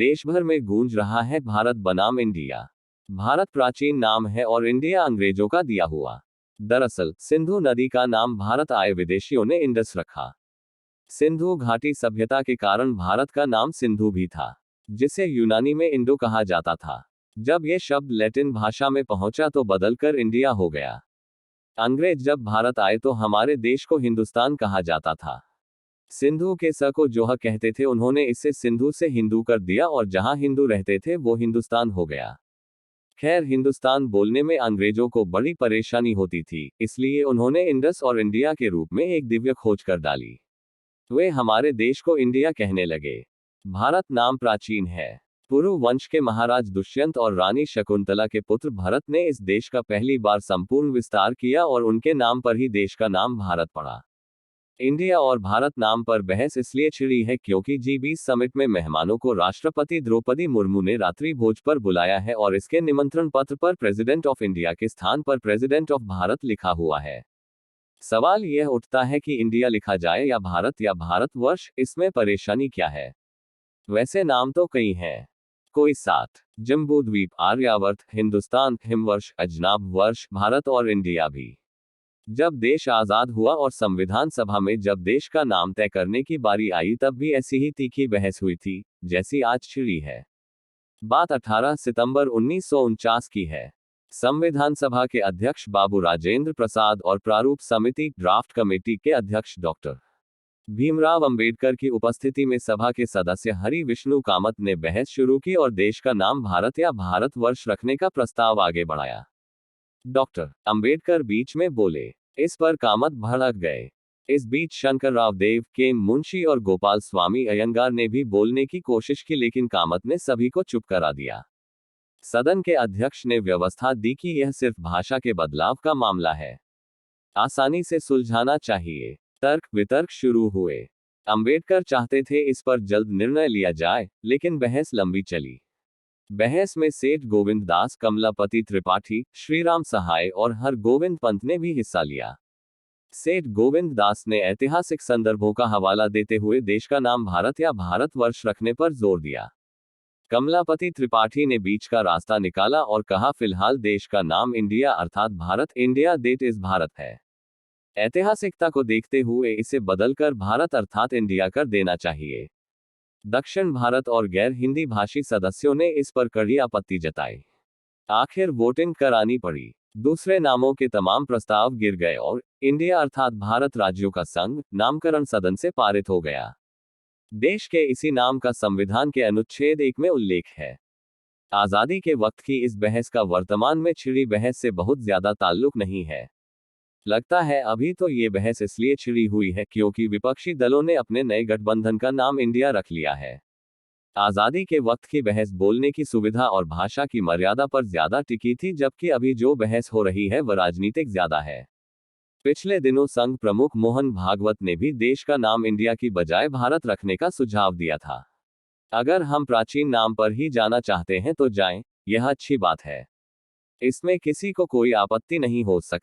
देश भर में गूंज रहा है भारत बनाम इंडिया। भारत प्राचीन नाम है और इंडिया अंग्रेजों का दिया हुआ। दरअसल सिंधु नदी का नाम भारत आए विदेशियों ने इंडस रखा। सिंधु घाटी सभ्यता के कारण भारत का नाम सिंधु भी था, जिसे यूनानी में इंडो कहा जाता था। जब यह शब्द लैटिन भाषा में पहुंचा तो बदलकर इंडिया हो गया। अंग्रेज जब भारत आए तो हमारे देश को हिंदुस्तान कहा जाता था। सिंधु के स को जोह कहते थे, उन्होंने इसे सिंधु से हिंदू कर दिया और जहां हिंदू रहते थे वो हिंदुस्तान हो गया। खैर, हिंदुस्तान बोलने में अंग्रेजों को बड़ी परेशानी होती थी, इसलिए उन्होंने इंडस और इंडिया के रूप में एक दिव्य खोज कर डाली। वे हमारे देश को इंडिया कहने लगे। भारत नाम प्राचीन है। पुरु वंश के महाराज दुष्यंत और रानी शकुंतला के पुत्र भरत ने इस देश का पहली बार संपूर्ण विस्तार किया और उनके नाम पर ही देश का नाम भारत पड़ा। इंडिया और भारत नाम पर बहस इसलिए छिड़ी है क्योंकि G20 समिट में मेहमानों को राष्ट्रपति द्रौपदी मुर्मू ने रात्रि भोज पर बुलाया है और इसके निमंत्रण पत्र पर प्रेसिडेंट ऑफ इंडिया के स्थान पर प्रेसिडेंट ऑफ भारत लिखा हुआ है। सवाल यह उठता है कि इंडिया लिखा जाए या भारतवर्ष, इसमें परेशानी क्या है? वैसे नाम तो कई हैं। कोई 7 जम्बूद्वीप, आर्यावर्त, हिंदुस्तान, हिमवर्ष, अजनाब वर्ष, भारत और इंडिया भी। जब देश आजाद हुआ और संविधान सभा में जब देश का नाम तय करने की बारी आई तब भी ऐसी ही तीखी बहस हुई थी जैसी आज छिड़ी है। बात 18 सितंबर 1949 की है। संविधान सभा के अध्यक्ष बाबू राजेंद्र प्रसाद और प्रारूप समिति ड्राफ्ट कमेटी के अध्यक्ष डॉक्टर भीमराव अंबेडकर की उपस्थिति में सभा के सदस्य हरि विष्णु कामत ने बहस शुरू की और देश का नाम भारत या भारतवर्ष रखने का प्रस्ताव आगे बढ़ाया। डॉक्टर अंबेडकर बीच में बोले। इस पर कामत भड़क गए। इस बीच शंकरराव देव के मुंशी और गोपाल स्वामी अयंगार ने भी बोलने की कोशिश की, लेकिन कामत ने सभी को चुप करा दिया। सदन के अध्यक्ष ने व्यवस्था दी कि यह सिर्फ भाषा के बदलाव का मामला है, आसानी से सुलझाना चाहिए। तर्क वितर्क शुरू हुए। अंबेडकर चाहते थे इस पर जल्द निर्णय लिया जाए, लेकिन बहस लंबी चली। बहस में सेठ गोविंद दास, कमलापति त्रिपाठी, श्रीराम सहाय और हर गोविंद पंत ने भी हिस्सा लिया। सेठ गोविंद दास ने ऐतिहासिक संदर्भों का हवाला देते हुए देश का नाम भारत या भारतवर्ष रखने पर जोर दिया। कमलापति त्रिपाठी ने बीच का रास्ता निकाला और कहा, फिलहाल देश का नाम इंडिया अर्थात Bharat, India that is Bharat है। ऐतिहासिकता को देखते हुए इसे बदलकर भारत अर्थात इंडिया कर देना चाहिए। दक्षिण भारत और गैर हिंदी भाषी सदस्यों ने इस पर कड़ी आपत्ति जताई। आखिर वोटिंग करानी पड़ी। दूसरे नामों के तमाम प्रस्ताव गिर गए और इंडिया अर्थात भारत राज्यों का संघ नामकरण सदन से पारित हो गया। देश के इसी नाम का संविधान के अनुच्छेद 1 में उल्लेख है। आजादी के वक्त की इस बहस का वर्तमान में छिड़ी बहस से बहुत ज्यादा ताल्लुक नहीं है। लगता है अभी तो ये बहस इसलिए छिड़ी हुई है क्योंकि विपक्षी दलों ने अपने नए गठबंधन का नाम इंडिया रख लिया है। आजादी के वक्त की बहस बोलने की सुविधा और भाषा की मर्यादा पर ज्यादा टिकी थी, जबकि अभी जो बहस हो रही है वह राजनीतिक ज्यादा है। पिछले दिनों संघ प्रमुख मोहन भागवत ने भी देश का नाम इंडिया की बजाय भारत रखने का सुझाव दिया था। अगर हम प्राचीन नाम पर ही जाना चाहते हैं तो जाएं, यह अच्छी बात है। इसमें किसी को कोई आपत्ति नहीं हो सकती।